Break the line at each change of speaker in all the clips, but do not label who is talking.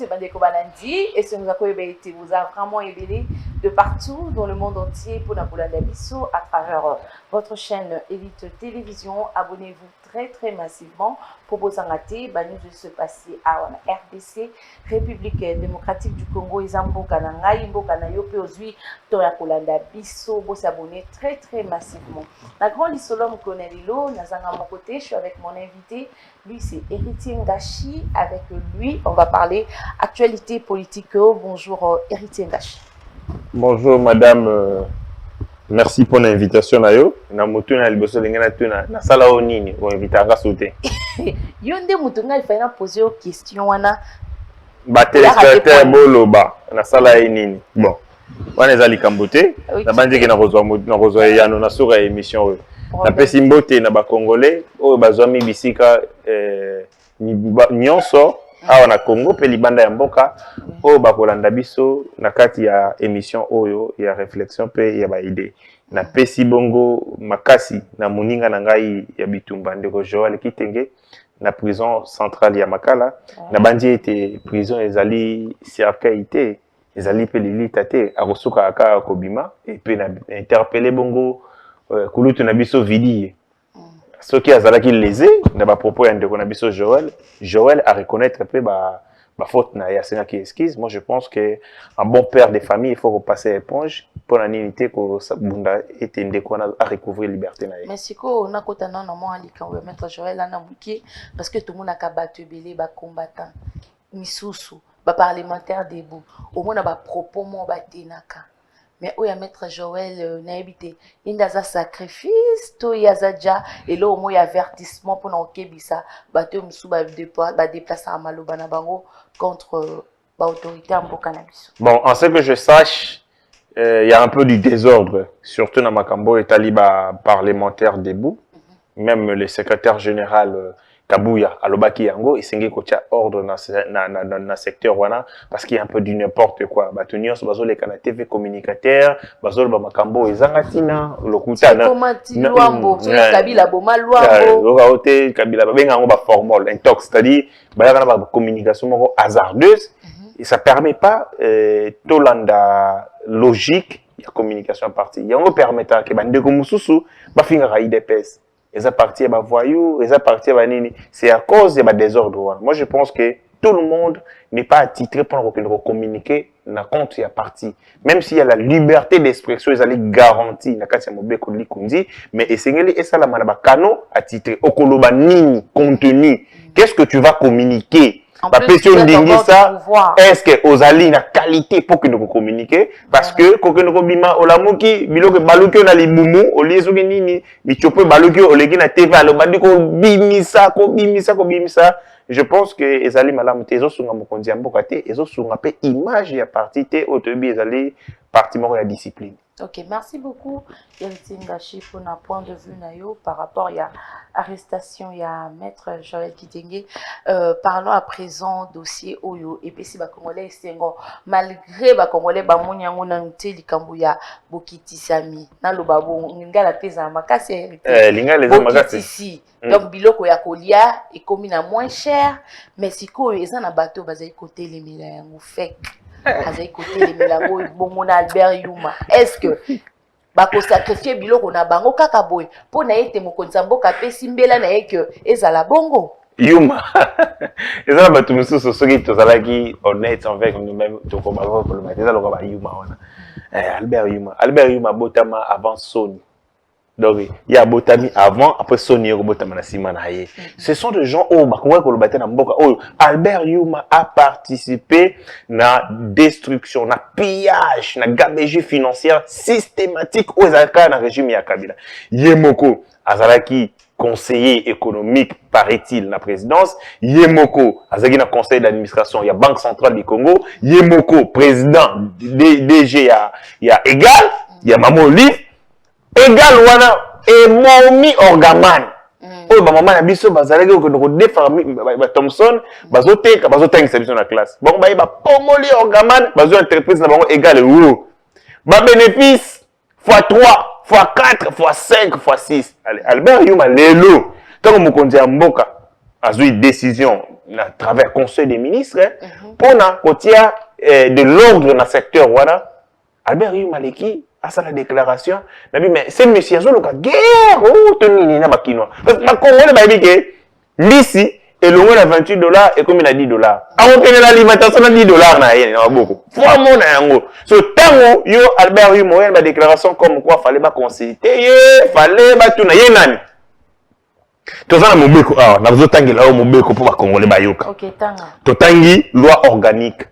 c'est Bandeko Banandi et ce nous a vous a vraiment aidé de partout dans le monde entier pour Nabolanda Bisso à travers votre chaîne Elite Télévision. Abonnez-vous très massivement pour vous en rater. Nous de se passer à RDC, République démocratique du Congo, Izamboka Nangai, Mboka Nayope Ozui, Toya Kolanda Bisso, vous s'abonner très massivement. La grande Isolom Konelilo, Nazanga mon côté, je suis avec mon invité. Lui, c'est Héritier Ngachi. Avec lui, on va parler actualité politique. Bonjour, Héritier Ngachi.
Bonjour, madame. Merci pour l'invitation. Na mutuna liboso lengena tuna na sala onini ko inviter à sauter.
Yonde mutunga il faut poser une question wana.
Ba téléspectateur boloba na sala nini. Bon. Wana ezali kambote. Na bandi ke na kozwa yano na sura émission. Na pesi mbote na ba congolais oyo bazwami bisika nyonso awa na Congo pe libanda ya mboka oyo bakolanda biso na kati ya émission oyo ya réflexion pe ya ba idée na pesi bongo makasi na moninga na ngai ya bitumba ndeko Joël Kitenge na prison centrale ya Makala na bandi ete prison ezali cercueil te ezali pe lilita te akosuka aka kobima et pe na interpeller bongo kulutu na biso vidi ce qui azalaki lésé na ba propos ya ndeko na biso Joël à reconnaître peu ba faute na ya senga qui esquisse. Moi je pense que un bon père de famille il faut repasser éponge pour la unité ko bunda et ndeko na à recouvrir liberté na ye.
Mais siko na kota na mo ali kan we maître Joël na muki parce que tout le monde a kabato belé ba combattant misusu ba parlementaire debout au moins ba propos mo ba tenaka. Mais où y a maître Joël n'habité il a sacrifice to yazaja et là au moins y avertissement pour n'okebisa bateau msou ba déplacer à Maloba na bango contre l'autorité en cannabis.
Bon, en ce que je sache, il y a un peu du désordre, surtout dans Makambo et Taliba parlementaire debout, même le secrétaire général Kabouya, Alobaki Yango, il s'est coaché ordre dans le secteur wana parce qu'il y a un peu du n'importe quoi. Batunios, bazol les canaux TV communicateurs, bazol Bamakambo et Zangatina, Lokuta.
Luambo, Kabila Boma Luambo.
Lokaote, Kabila Benga ba formol, intox, c'est-à-dire, ba communication hasardeuse, et ça permet pas tolanda logique, il y a communication à partir. Il y a un permettant que bandeko mususu ba finga ra IDPS. Les partis à voyous, les partis à nini. C'est à cause des désordres. Moi, je pense que tout le monde n'est pas attitré pour communiquer dans le compte à parti. Même s'il y a la liberté d'expression, ils allaient garantir. Mais et ça la manaba cano attitré. Okoloba nini contenu. Qu'est-ce que tu vas communiquer? Est-ce que aux alliés la qualité pour que nous communiquions parce que quand nous bima olamuki biloko baluki na libumu oliezo nini bichope baluki oleki na TV alobandi ko bimisa je pense que les alliés malamu tezo sunga mokonzi mboka te ezo sunga pe image ya parti te otobi les alliés parti moko ya discipline.
Ok, merci beaucoup, Héritier Ngachi, pour un point de vue par rapport à l'arrestation, il y a Maître Joël Kitenge. Parlons à présent dossier Oyo et puis si Congolais malgré Congolais Bamonyango Nanouté Likambouya Bokiti Sami Nalo Babo Ngala Pesa Makasi Bokiti donc biloko ya kolia et comme il moins cher mais si ko ezana bateau bazai côté les milango fake azai côté les milango bomona Albert Yuma est-ce que bako sacrifier biloko na bango kaka boy po na ete mokonza mboka pesi mbela na eke ezala bongo
Yuma ezala batu mususu soki tozalaki honnête envers nous-mêmes tokobako pour le matin ezala ko ba Yuma wana Albert Yuma botama avant Sony. Donc, il y a Botami avant, après Sony Botama Simanaye. Ce sont des gens où Albert Yuma a participé à la destruction, à la pillage, à la gabegie financière systématique aux Alka dans le régime Yakabila. Yemoko, Azalaki, conseiller économique, paraît-il, dans la présidence. Yemoko, Azalaki, dans le conseil d'administration, il y a Banque centrale du Congo. Yemoko, président, DG, il y a Égal, il y a Maman Olive. Égal wana et Momi Orgaman. Oh maman na biso bazalaki ko défarmer ba Thomson bazoteka service na classe. Bon ba pomoli Orgaman bazo entreprise na bango égal euro. Ba bénéfice x3, x4, x5, x6. Allez Albert Yuma lelo tant mokonzi ya mboka a eu une décision à travers le Conseil des ministres pour de l'ordre dans le secteur. Voilà. Albert Yuma Leki a sa déclaration. Mais c'est monsieur Azolo qui a guerre. Oh, tenez, na bakinois. Parce que la Congolais m'a dit que l'ici et le moins à $28 et comme il a $10. Avant que l'alimentation a $10 na yé, na beaucoup. Faut mon yango. So tango yo Albert Yuma a une déclaration comme quoi fallait pas consulter, fallait pas tout na yé nani. Tout ça na mobeko ah, na zo tangi là mobeko pour ba Congolais ba yoka.
OK, tanga.
To tangi loi organique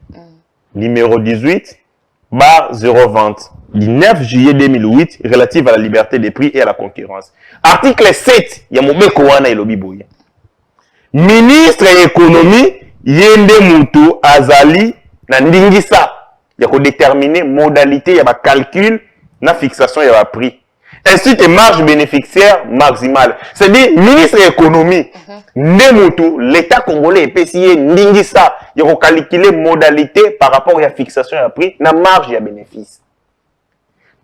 numéro 18 bar 020 du 9 juillet 2008 relative à la liberté des prix et à la concurrence. Article 7, il y a mobeko wana elobi boye. Ministre de l'économie yende mutu azali na ndingisa ya ko déterminer modalité ya ba calcul na fixation ya ba prix. Ainsi que marge bénéficiaire maximale. C'est-à-dire ministre de l'économie Nemutu, l'État congolais epesi ndingisa ya ko calculer modalité par rapport à la fixation ya prix na marge ya bénéfice.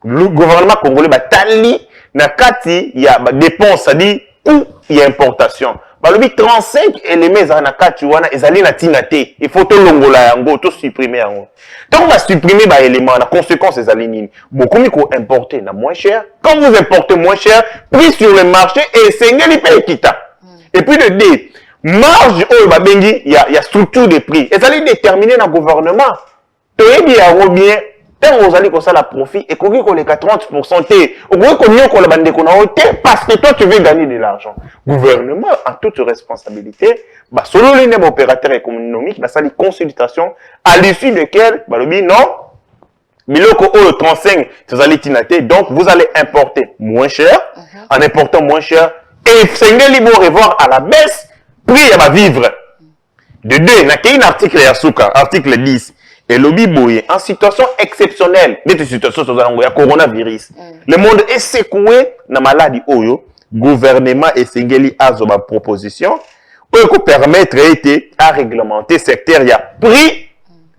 Le gouvernement congolais batali na kati ya ba dépense, c'est-à-dire coût ya importation. Balobi 35 éléments na kati wana ezali na tinate. Il faut to longola yango, to supprimer yango. Donc on va supprimer ba éléments na conséquence ezali nini. Beaucoup miko importer na moins cher. Quand vous importez moins cher, prix sur le marché et sengeli pe kita. Et puis le D, marge o ba bengi ya structure de prix. Ezali déterminé na gouvernement. Toyebi yango bien. Tant vous allez comme ça la profit et qu'on les 30% t, au moins qu'on y a qu'on la bande qu'on a ôté parce que toi tu veux gagner de l'argent. Gouvernement a toute responsabilité, bah selon les opérateurs économiques, bah ça les consultations à l'issue desquelles bah le dit non, mais le co 35 vous allez tinater donc vous allez importer moins cher, en important moins cher et c'est libre revoir à la baisse prix à ma vivre. De deux, n'a qu'un article Yasuka, article 10. Et lobby boye, en situation exceptionnelle, des situations sur le coronavirus, le monde est secoué dans la maladie oyo, gouvernement et singeli azoba proposition, pour permettre à réglementer secteur, il y a prix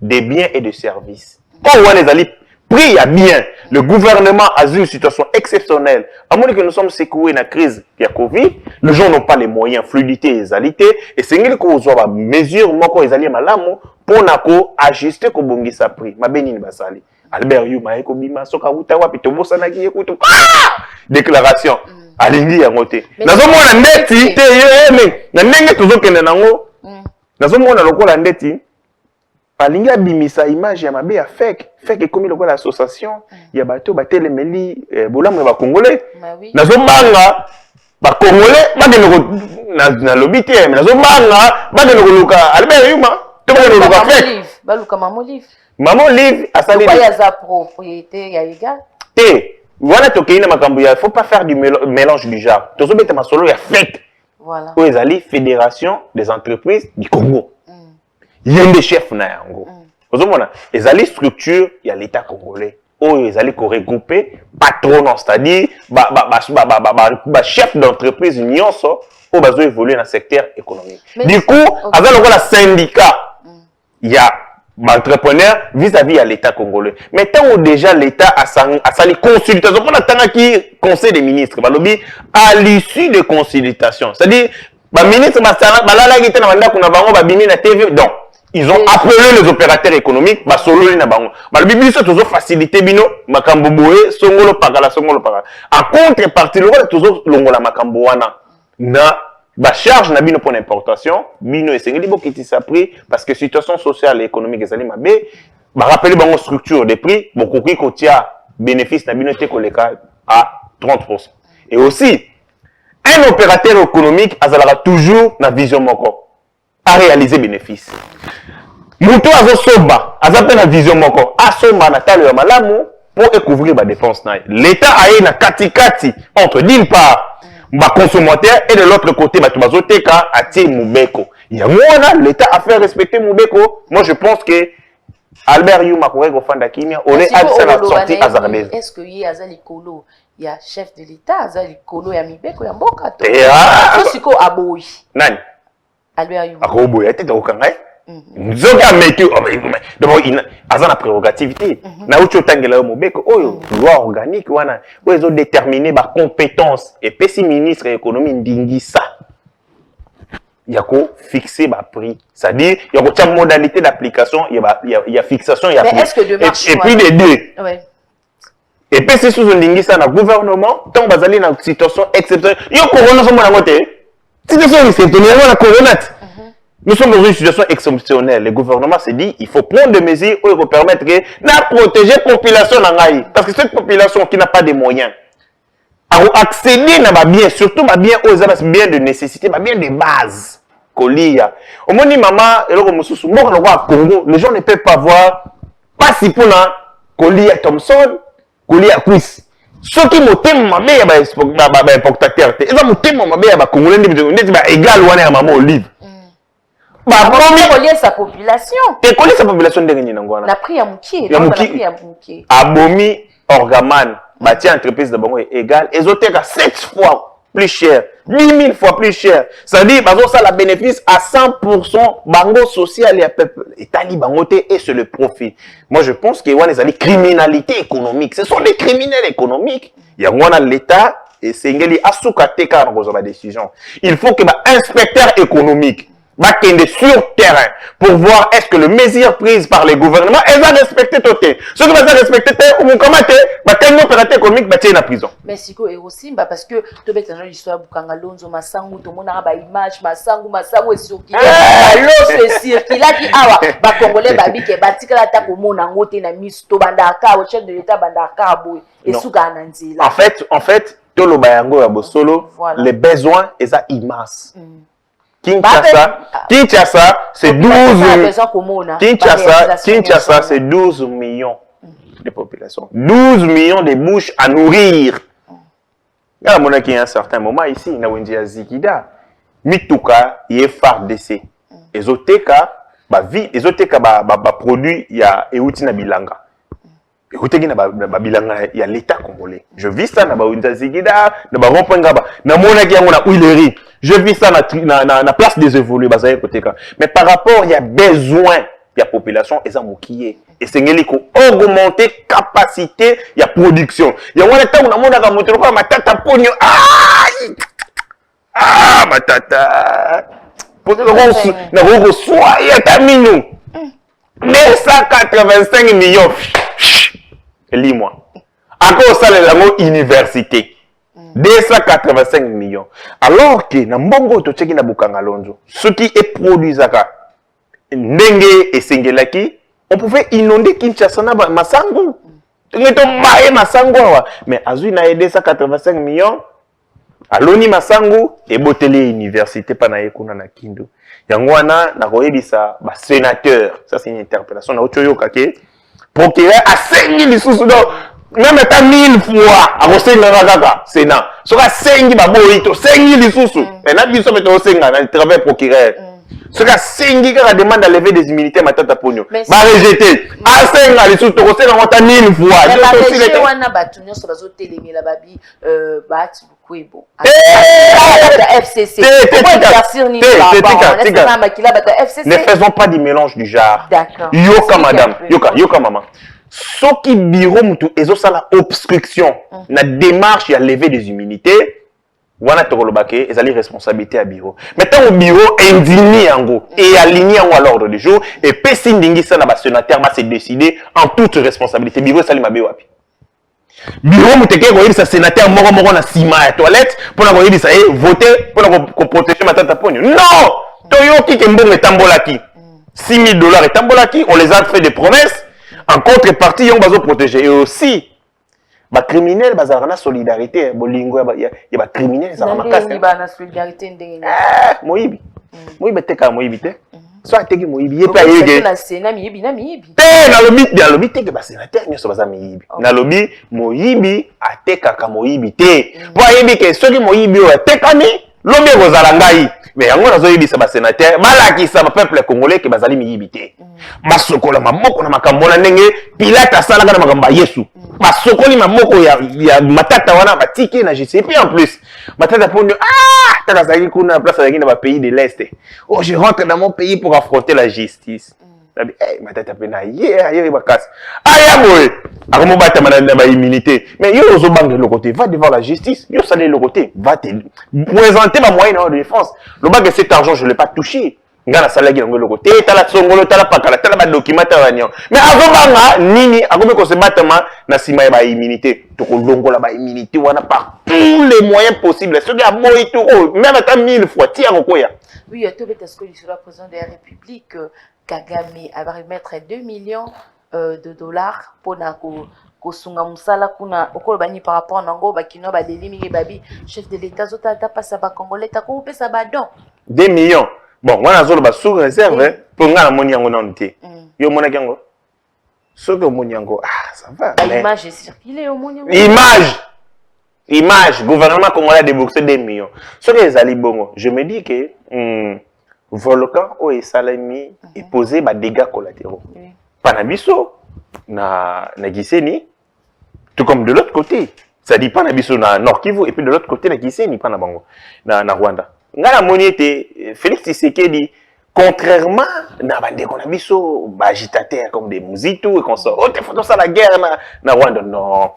des biens et des services. Quand on voit les alliés, prix il y a bien, le gouvernement a eu une situation exceptionnelle. À moins que nous sommes secoués dans la crise, il y a Covid, les gens n'ont pas les moyens, fluidité et égalité, et singeli qu'on voit mesure, moi quand ils allaient malamu, pour nako ajuster ko bongisa prix mabeni ni basali Albert Yuma eko bima soka uta wapi to bosana ki ekuto déclaration alingi ya ngote nazo mona ndeti te yeme na ndenge tozokende nango nazo mona lokola ndeti alingi abimisa image ya mabe ya fake ekomi lokola association ya bato batelemeli bolamu ba congolais nazo banga ba congolais ba na lobby te nazo banga ba de luka Albert Yuma Maman livre à sa
propriété ya égal.
Voilà tokeina makambo ya faut pas faire du mélange du genre. Tozo beta masolo ya fake.
Voilà.
Oyo ezali Fédération des entreprises du Congo. Yende chef na yango. Ozo mona ezali structure ya l'État congolais. Oyo ezali ko regrouper patron, c'est-à-dire ba chef d'entreprise nyonso o bazo évoluer dans le secteur économique. Du coup, avec le syndicat il y a entrepreneur vis-à-vis à l'État congolais. Mais tant déjà l'État a sa consultation, on attend qui conseil des ministres, à l'issue de consultation. C'est-à-dire, le ministre donc, ils ont appelé les opérateurs économiques, ils ont facilité bino, en contrepartie, la charge n'a bino pour l'importation, bino esengeli bokiti sa prix parce que situation sociale et économique ezali mabe, ba rappeler bango structure des prix, bokoki kotia bénéfice na bino te koleka à 30%. Et aussi, un opérateur économique azalaka toujours na vision moko à réaliser bénéfice. Muto azo soba, azape na vision moko, asomba na talo ya malamu pour couvrir ba dépenses na. L'État a na kati entre d'une part ma consommateur et de l'autre côté batubazoteka atie mubeko. Yamona l'État a fait respecter mubeko. Moi je pense que Albert Yuma korego fanda kimia on est à la sortie azardaise.
Est-ce que y azali kolo il y a chef de l'État azali kolo ya mibeko ya mboka to. Siko aboyi.
Nani?
Albert Yuma.
Akoboyi atete okangai. Nzoka meki d'abord azana prérogativité na ucho tangela yo mobeko oyo loi organique wana oyo déterminer ba compétence et pesi ministre de l'économie ndingisa il y a quoi fixer ma prix. C'est-à-dire, il y a une modalité d'application, il y a fixation, il y a
prix. Mais est-ce que de marché,
et puis les deux.
Ouais.
Et puis c'est sous un linguiste dans le gouvernement, tant que vous allez dans une situation exceptionnelle. Il y a un corona sur mon côté. Situation exceptionnelle, la corona. Nous sommes dans une situation exceptionnelle. Le gouvernement s'est dit, il faut prendre des mesures pour permettre de protéger la population. Parce que cette population qui n'a pas de moyens, accéder à ma bien, surtout ma bien aux biens de nécessité, ma bien de base. Kolia. Au moment où maman, Congo, les gens ne peuvent pas voir, pas si pour la Kolia Thompson, Kolia Quiz. Ceux qui m'ont dit, ma mère, est importateur. Ils ont dit, ma mère, est congolais, égal, ou à maman Olive.
Coller sa population.
Et coller sa population de Nangwana.
La pris à Mouki.
Abomi, Orgaman, bâti entreprise de Bango est égal. Ezotek à 7 fois plus cher. 10 000 fois plus cher. Ça dit, ça la bénéfice à 100% Bango social et peuple. Et Tali Bangote et sur le profit. Moi, je pense qu'il y a des criminalité économique. Ce sont des criminels économiques. Il y a l'État et c'est une Asukateka dans la décision. Il faut que l'inspecteur économique va sur terrain pour voir est-ce que les mesures prises par les gouvernements, elles vont respecter tout. Ceux qui vont respecter, ou comment un opérateur économique va tirer la prison.
Mais si et aussi parce que tu as une histoire Bukanga Lonzo Masangu, tout le monde a une image Masangu est circulé. L'eau se circule qui awa ba congolais babi qui batika la ta komo na ngote na misto bandaka au chef de l'état bandaka boy et souka nanzila.
En fait, tout le bayango ya bosolo, les besoins ils sont immenses. Kinshasa, c'est 12 Kinshasa, c'est 12 millions de population. 12 millions de bouches à nourrir. Il y a un certain moment ici, il y a un Zikida. Mituka, il y a FARDC. Ezoteka, produit, il y a Eutina Bilanga. Il y a l'État congolais. Je vis ça dans la Zikida, dans la Rompengaba, dans la Huilerie. Je vis ça dans la place des évolués. Mais par rapport, il y a besoin de la population, et ça moukié. Et c'est augmenter la capacité de production. Il y a un temps où on a monté ma tata pogno. Ah, ma tata. Pour que nous reçoivions ta minou. 285 millions. Lis-moi. Encore ça, les université. 285 millions. Alors que, dans Mbongo, tu sais na Bukanga Lonzo, ce qui est produit, Ndenge et Sengelaki, on pouvait inonder Kinshasa na Masangu. Mais Azui na 285 millions. Aloni Masangu, et Botele Université, Panaekuna na Kindu. Yangwana, na Roebisa, sénateur. Ça, c'est une interpellation. Na Ochoyo Kake. Procureur à 5 000 sous même à 1000 fois à Rosenga Sénat. Ce sera 5 000 baboito, 5 000 sous. Et là, nous sommes au Sénat, dans le travail procureur. Ce sera 5 000 qui demande à lever des immunités, ma tata pogno. Va rejeter. À 5 000 sous, tu Rosenga, on t'a 1000 fois.
Mais la région, on a battu, sur la zone télé, la babi, bat, beaucoup. FCC.
Ne faisons pas du mélange du genre.
D'accord.
Yoka, madame. Yoka, maman. Ce qui bureau mutu ezo sala obstruction na démarche ya lever des immunités wana tokolobake ezali responsabilité à bureau. Maintenant au bureau indigné yango et aligné yango à l'ordre du jour et pesi ndingisa na ba sénateur va se décider en toute responsabilité bureau sali mabe wapi. Bureau muteke ko yisa sénateur moko na sima ya toilette pour na ko yisa voter pour na protéger matata ponyo. Non! Toyoki ke mbongo etambolaki. $6 000 etambolaki, on les a fait des promesses. En contrepartie, ils ont protégé. Et aussi, les criminels, ils ont la solidarité. Il y a des criminels, ils ont la
solidarité.
Moïbi. Moïbi, tu es Moïbi. Soit tu es Moïbi.
Tu es
Moïbi. Atekaka Moïbi te. Pour Moïbi que ceux qui Moïbi atekani, l'homme rozalangai. Mais yango nazoyebisa ba sénateur balakisa ba peuple congolais que bazali miyibité. Basokola mamoko na makambo na ndenge Pilate asalaka na makambo ya Yesu. Basokoli mamoko ya matata wana batiki na JCP en plus. Matata ponyo tata zaki kuna place zaki na ba pays de l'Est. Oh, je rentre dans mon pays pour affronter la justice. nabi matata pe na ye bakasi aya boye akomo bata na ba immunité mais yo ozo bangue le côté va devant la justice yo salé le côté va te présenter ma moyenne de défense le bac de cet argent je l'ai pas touché ngana salaki yango le côté tala songolo tala pakala tala ba documentaire banyo mais azobanga nini akomi ko se batama na sima ba immunité to ko longola ba immunité wana par tous les moyens possibles ce qui a boy tout même à 1000 fois tia kokoya.
Oui, tu veux est-ce que le président de la République Kagame va remettre 2 millions de dollars pour kosunga musala kuna okolobani par rapport nango bakino ba delimi babi chef de l'état zota ta passa ba congolais ta ko pesa ba don
2 millions. Bon, moi, je vais sous réserve pour nga la moni yango nonté. Yo mona yango. Ce que moni yango, ah, ça va.
L'image est circulée au moni yango.
Image, gouvernement congolais a déboursé 2 millions. Ce que les ali bongo, je me dis que volcan o esalami et posé ba dégâts collatéraux. Panabiso na Giseni, tout comme de l'autre côté. Ça dit Panabiso na Nord Kivu et puis de l'autre côté na Giseni Panabango na Rwanda. Ngana moni était Félix Tshisekedi contrairement na bande qu'on a biso ba agitateur comme des Muzitu et qu'on sort oh t'es fait ça la guerre na Rwanda non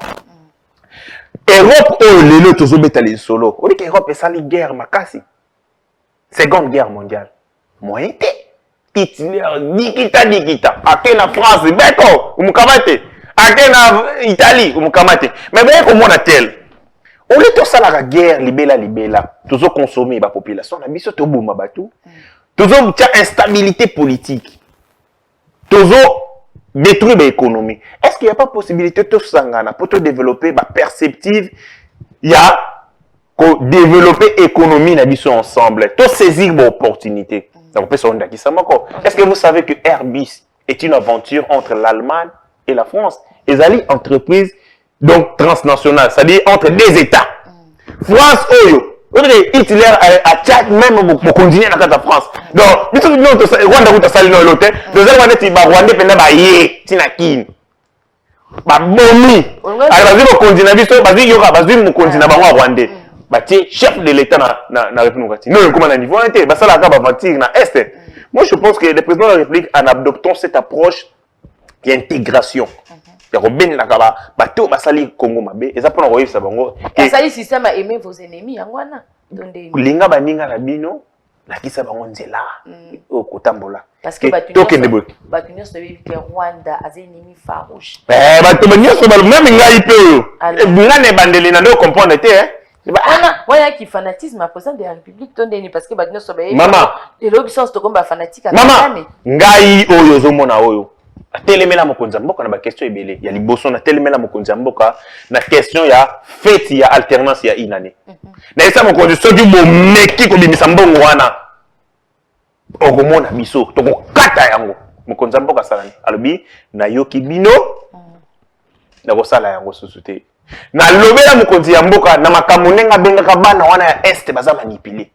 Europe oh lelo tozo betali solo on dit que Europe est sali guerre makasi seconde guerre mondiale moyen té Hitler dikita akena France beko umukamate akena Italie umukamate mais beko mona tel. On est tous à la guerre, libella. Tous consommer la population. On a mis ce tout boum batou. Tous instabilité politique. Tous détruire l'économie. Est-ce qu'il n'y a pas possibilité de sangana pour te développer la perceptive? Il y a développer l'économie ensemble. Tout saisir l'opportunité. Est-ce que vous savez que Airbus est une aventure entre l'Allemagne et la France? Les alliés entreprises donc transnational, c'est-à-dire entre des États. France, Oyo, Hitler a Tchad même pour continuer dans la France. Donc, Rwanda a sali dans l'hôtel, nous allons dire Rwanda pendant baye, tinakin. Ba bomi. Alors vas-y mon continent, vas-y yoga, vas-y mon continent ba Rwanda. Ba ti chef de l'État na République. Non, comment na niveau était, ba sala ka ba mentir na est. Moi je pense que le président de la République en adoptant cette approche d'intégration. Ben nakaba bato basali Congo mabe eza pona koyebisa bango
basali système a aimer vos ennemis yangwana donde
linga baninga na bino nakisa bango nzela okotambola
parce que bato nyonso bebi ke Rwanda az ennemi farouche
bato nyonso ba même ngai pe ngane bandeli na ndo comprendre te
voilà qui fanatisme à président de la République donde parce que bato nyonso bebi
mama
et l'obsession to comme fanatique
mama ngai oyo zomona oyo telemela mokonzi mboka na ba question ebele ya liboso na telemela mokonzi mboka na question ya fête ya alternance ya inane na esa mokonzi soki bomeki ko bimisa mbongo wana okomona biso to kokata yango mokonzi mboka salani alobi na yoki bino na kosala yango susuté na lobela mokonzi ya mboka na makambo nenga bengaka bana wana ya est baza manipulé.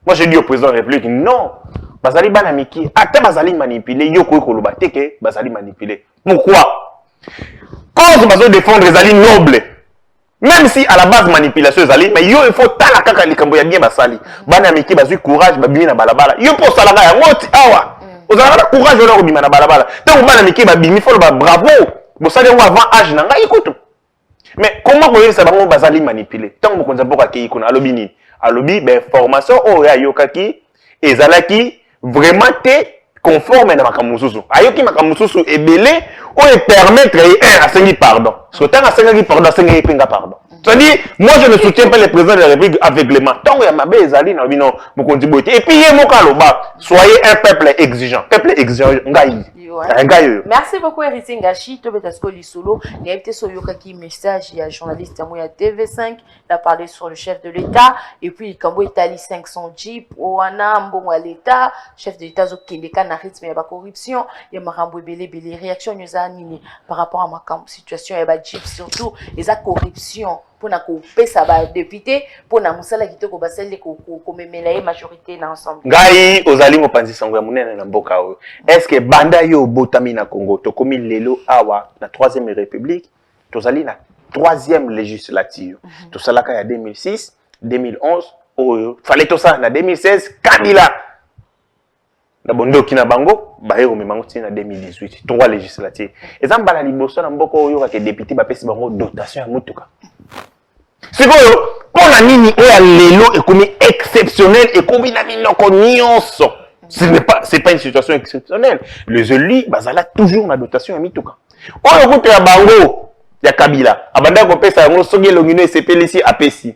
Moi je dis au président de la République non. Bazali bana miki ata bazali manipuler yoko ko loba teke bazali manipuler. Pourquoi? Cause bazo défendre les alliés nobles. Même si à la base manipulation les alliés mais yo il faut tala kaka likambo ya bien basali. Bana miki bazui courage babimi na balabala. Yo pour salaka ya ngoti awa. Ozala courage na ko bima na balabala. Tant bana miki babimi faut ba bravo. Bo sali ngo avant âge na ngai ikutu. Mais comment ko yesa bango bazali manipuler? Tant mo konza boka ke ikuna alobi nini? Alobi ben formation o ya yokaki ezalaki vraiment te conforme na makamususu ayoki makamususu ebele o e permettre à sengi pardon so tant à sengi pardon sengi pinga pardon c'est-à-dire moi je ne soutiens pas le président de la République aveuglément tant ya mabe ezali na bino mokonzi bote et puis ye mokalo ba soyez un peuple exigeant ngai.
Merci beaucoup Héritier Ngachi to betasko lisolo ni invité so yokaki message ya journaliste ya TV5 il a parlé sur le chef de l'État et puis Kambo Italie 500 jeep oana mbongo à l'État chef de l'État zo kendeka na rythme ya ba corruption ya makambo belé réaction nyoza nini par rapport à ma situation ya ba jeep surtout les corruption pour na ko pesa ba député pour na musala kitoko basali ko memela e majorité na ensemble
ngai ozali mopanzi sango ya munene na mboka oyo est-ce que banda yo botami na Congo to komi lelo awa na 3e république tozali na 3e législature to salaka ya 2006 2011 oyo fallait to ça na 2016 Kabila la bondoki na bango ba yo memango tina 2018 3 législatives ezamba la liboso na mboko oyo ka député ba pesi bango dotation ya mutuka sikoyo pona nini oya lelo ekomi exceptionnel ekomi na minoko nyonso c'est pas une situation exceptionnelle les élus bazala toujours na dotation ya mituka oyo kuto ya bango ya Kabila abanda ko pesa yango soki elongino esepelisi apesi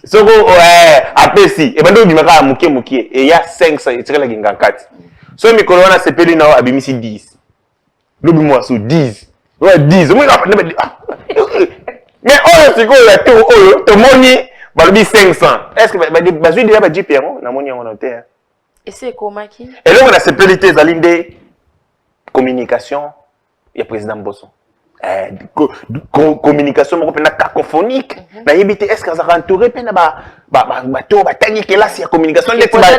soko apesi e bando bimaka muke e ya 500 etirela kinga 4 so mikolo wana sepeli na abimisi 10 lobi moi so 10 ouais 10 mais oyo sikoyo ya to oyo to moni balobi 500 est-ce que bazui déjà ba JP yango na moni yango na terre
et c'est comment qui
et là on a sepeli te zalinde communication ya président Bosso communication moko pena cacophonique na yebite est-ce que ça entouré pena ba to ba tangi classe ya communication ndeti ba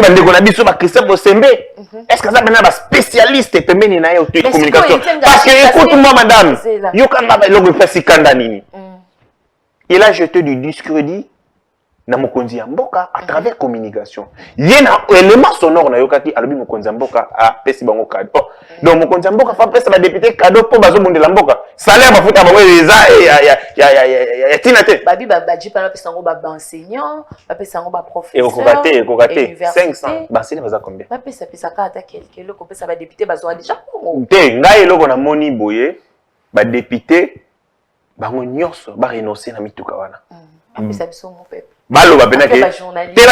ndeko na biso ba Christophe Bosembe est-ce que ça pena ba spécialiste pembeni na yo communication parce que écoute-moi madame yo kanda ba logo pesi kanda nini il a jeté du discrédit na mokonzi ya mboka à travers communication yena élément sonore na yokaki alobi mokonzi ya mboka a pesi bango cadeau donc mokonzi ya mboka fa pesa ba député cadeau po bazo bondela mboka salaire bafuta bango eza ya tinate
babi baji pa pesa ngo ba enseignant ba pesa ngo ba professeur
et kokate 500 ba sene baza combien
ba pesa ka ata quelque loko pesa ba député bazo déjà
te ngai loko na moni boye ba député bango nyonso ba renoncer na mituka wana
pesa biso mon peuple
baloba benaki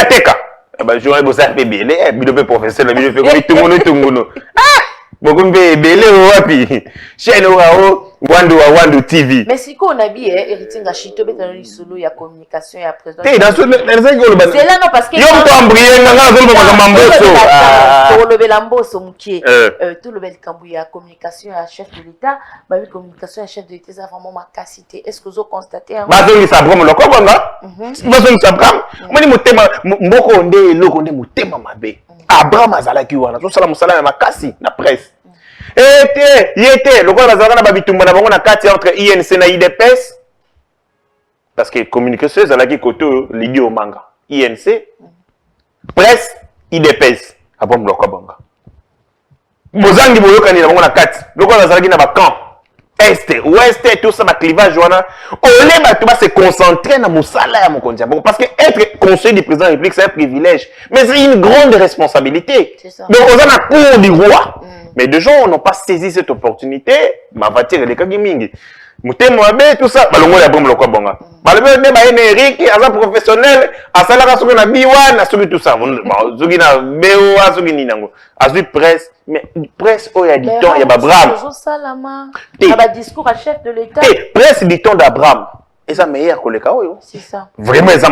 teka ba journal bosa bebele bido pe professeur bido fe ko tunguno bokumbe bele wapi chaîne wao Wandu TV
mais si ko na bi héritier ngashito betano lisolo ya communication ya président
dans
c'est là non parce que
yo to ambrier nganga zo ba mamboso
to lobela mboso mukie to lobela kambu ya communication ya chef de l'état ba bi communication ya chef de l'état ça vraiment makasité est-ce que vous constatez
bazo ni sabram loko bonga bazo ni sabram moni mutema mboko nde eloko nde mutema mabe Abraham azalaki wana so sala musala ya makasi na presse yete lokola bazalaka na babitumba na bango na kati entre INC na IDPS parce que communication ezalaki koto lidi omanga INC presse IDPS abom loko bonga bozangi boyokani na bango na kati lokola bazalaki na bakamp est ouest tout ça ba clivage wana ole ba tout se concentrer na musala ya mokonzi bon parce que être conseiller du président de la République c'est un privilège mais c'est une grande responsabilité donc on a la cour du roi mais des gens n'ont pas saisi cette opportunité ma voiture les kaki mingi mutemo abe tout ça balongo ya bombe lokwa bonga balebe ne ba Eric asa professionnel asala ka soki na biwa na soki tout ça soki na beo soki ni nango azui presse mais presse o ya dit temps ya ba Abraham
ba discours à chef de l'état
presse dit temps d'Abraham et ça meilleur que le kaoyo
c'est ça
vraiment ça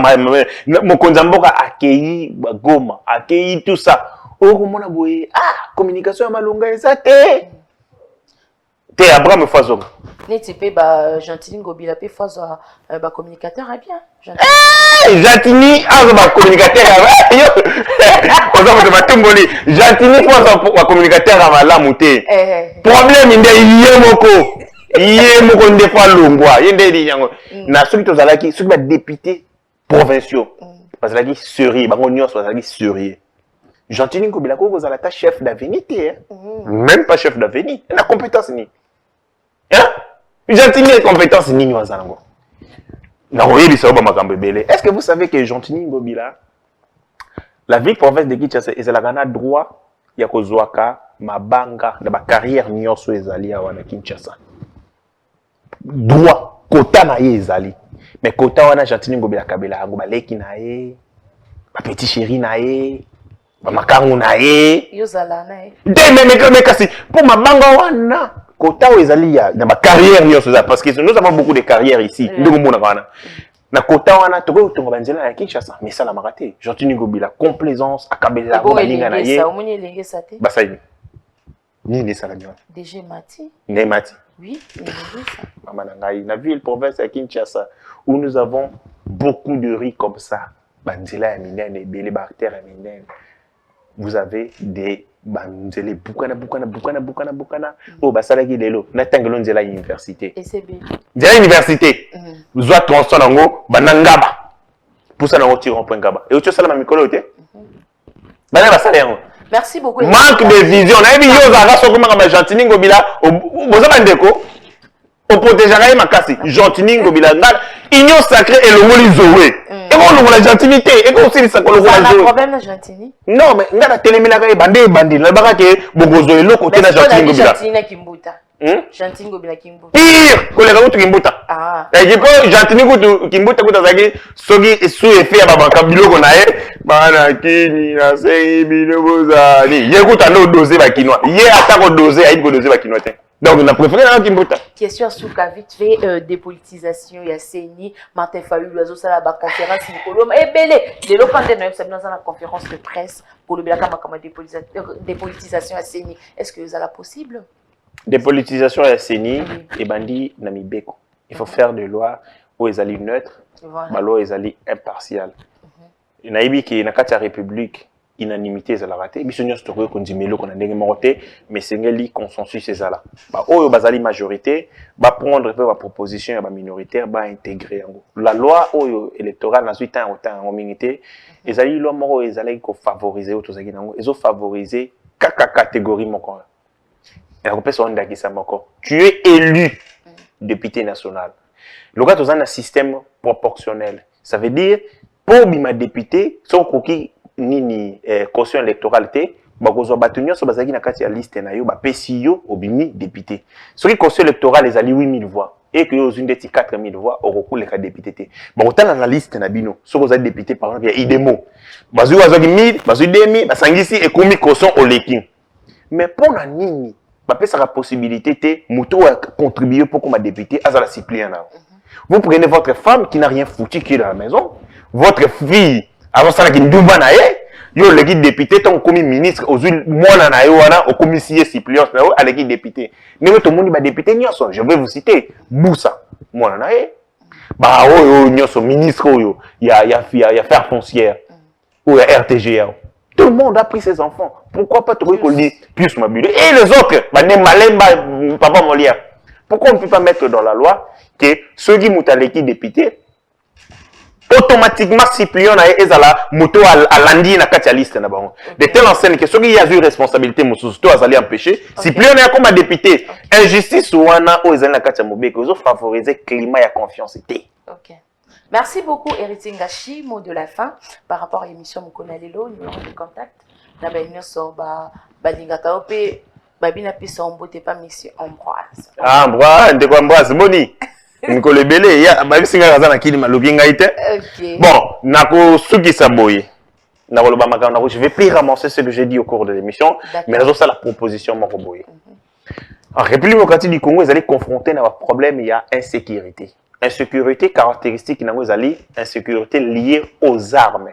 mokonza mboka akei ba Goma akei tout ça okomona boye communication ya malonga eza te Abraham fazo
neti pe ba Gentili Ngobila pe fazo ba communicateur a bien
Gentili ba communicateur yo oza ko matumboli Gentili fazo ba communicateur a malamu te problème nde yé moko nde fa longwa yende di yango na soki tozalaki soki ba député provinciaux bazalaki sérieux bango nyonso bazalaki sérieux Gentili Ngobila ko kozala ta chef d'avenir même pas chef d'avenir na compétence ni Gentili compétence ni wazango na oyebi sa ba makambo ebele est-ce que vous savez que Gentili Ngobila la ville province de Kinshasa ezalaka na droit ya kozwaka mabanga na ba carrière nyonso ezali ya wana Kinshasa droit quota na ye ezali mais quota wana Gentili Ngobila kabela yango baleki na ye ba petit chéri na ye ba makangu na ye
yozala na ye
mais kasi pour mabanga wana quota ezali ya na ba carrière nyonso za parce que nous avons beaucoup de carrières ici ndeko mona kana na quota wana toko tonga banzela ya Kinshasa mais ça la maraté Gentili Ngobila complaisance akabela ko balinga na ye basayi ni ça la bien
DG Mati
Nemati
oui
maman ngai na ville province ya Kinshasa où nous avons beaucoup de riz comme ça banzela ya minene belé barter ya minene vous avez des banzele bukana oh basalaki lelo na tangelo nzela université
et c'est bien
nzela université vous êtes tronçon nango banangaba pour ça nango tirer point ngaba et autre sala ma mikolo te Bana basala yango.
Merci beaucoup.
Manque de vision. Na yebi yo za so kuma ba gentini ngobila bozaba ndeko. O protégerait ma casse. Gentini ngobila ngal union sacrée et le moli zoé. Et on la gentilité et qu'on sait ça qu'on le
voit. Ça problème la gentini.
Non mais ngala télémina ka bandi la baka ke bogozo elo côté na gentini ngobila.
Gentini kimbuta. Gentini ngobila kimbuta.
Pire ko le ka kimbuta.
Ah.
Et que ko gentini ko kimbuta ko tazaki sogi sous effet ya baba biloko na ye bana kini na sei biloboza ni ye ko tando doser ba kinwa. Ye atako doser ayi ko doser ba kinwa te. Donc on a préféré la Kimbuta.
Question sur vite fait dépolitisation il y a CENI Martin Fayulu l'oiseau ça la conférence Nicolas et belé de l'opandé nous sommes dans la conférence de presse pour le bilaka makama dépolitisation à CENI est-ce que ça la possible
dépolitisation à CENI et bandi namibeko il faut faire des lois où ils allaient neutres ma loi ils allaient impartial naibi qui na kati ya république unanimité za la raté biso nyonso tokoki kondimelo kona ndenge moko te mais sengeli consensus ezala ba oyo bazali majorité ba prendre pe ba proposition ya ba minoritaire ba intégrer yango la loi oyo électorale na suite en minité ezali loi moko ezali ko favoriser auto zaki nango ezo favoriser kaka catégorie moko et la personne ndakisa moko tu es élu député national le gars dans un système proportionnel ça veut dire pour bima député son koki nini caution électorale te bakozwa bato nyonso bazaki na kati ya liste na yo bapesi yo obimi député soki caution électorale ezali 8000 voix et que yo ozwi ndeti 4000 voix okokoleka député te bakotala na liste na bino soki ozali député par exemple ya idemo bazwi bazwaki 1000 bazwi 2000 basangisi ekomi caution oleki mais mpona nini bapesaka possibilité te moto oyo acontribue pour comme député azala suppléant na vous prenez votre femme qui n'a rien foutu qui est dans la maison votre fille avant ça qui ndumba na ye yo leki député tant comme ministre ozui mwana na yo wana okomisier suppléance na yo aleki député mais to moni ba député nyonso je vais vous citer Boussa mwana na ye ba oyo nyonso ministre oyo ya faire foncière ou ya RTGA tout le monde a pris ses enfants pourquoi pas trouver qu'on dit plus mobile et les autres ba ne malemba papa Molière pourquoi on ne peut pas mettre dans la loi que ceux qui mutaleki député automatiquement suppléant na ezala moto à landi na kati ya liste na bango de telle enseigne que soki ya eu responsabilité mususu to azali empêcher suppléant na comme député injustice wana o ezali na kati ya mobeko ozo favoriser climat ya confiance té.
OK. Merci beaucoup Héritier Ngashi, mot de la fin par rapport à l'émission Mokona Lelo numéro de contact na ba nyonso ba lingaka opé babina pisa ombote pas monsieur Ambroise.
Ah Ambroise ndeko Ambroise boni. Nicolas Belé, ya babisinga kazana kili malobi ngaite.
OK.
Bon, nako sukisa boye. Nakoloba makana je vais plus ramasser ce que j'ai dit au cours de l'émission, mais raison ça la proposition moko boye. En République démocratique du Congo, ils allaient confronter à un problème, il y a insécurité. Insécurité caractéristique nango ezali insécurité liée aux armes.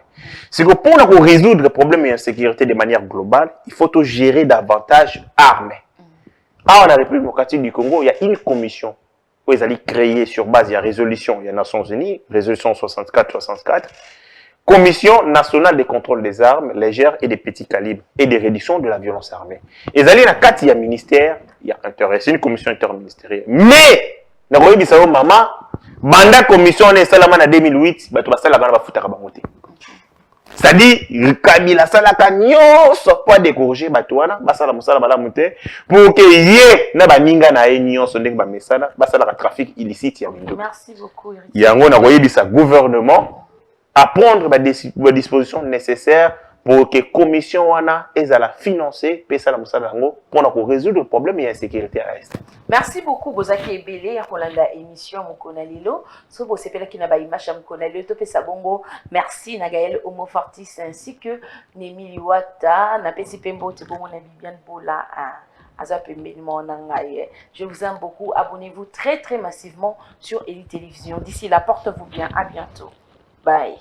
C'est que pour résoudre le problème d'insécurité de manière globale, il faut gérer davantage armes. Ah, en République démocratique du Congo, il y a une commission où ils allaient créer sur base de la résolution des Nations Unies, résolution 64-64, Commission nationale de contrôle des armes légères et des petits calibres et de réduction de la violence armée. Ils allaient dans 4 ministère, il y a c'est une commission interministérielle. Mais, dans le maman, banda commission en Salaman en 2008, bah tu vas ça la bande va foutre à bamoté. C'est-à-dire, Kabila salaka nyonso pas décourager batouana, basala musala bala muté pour que yé na baninga na ye nyonso ndenge ba mesala, basala ka trafic illicite ya bindo.
Merci beaucoup Eric.
Yango na koyebisa gouvernement à prendre les dispositions nécessaires pour que la commission wana ezala financer pesa la musala yango pour résoudre le problème et insécurité à l'est.
Merci beaucoup Bozaki Ebele ya kolanda émission Mokona Lelo. So bo sepela ki na ba image ya Mokona Lelo to pesa bongo. Merci na Gaël Homo Fortis ainsi que Nemi Liwata na pesi pembo te bongo na Bibiane Bola aza pembeni mona ngai. Je vous aime beaucoup. Abonnez-vous très massivement sur Elite Télévision. D'ici là, portez-vous bien. À bientôt. Bye.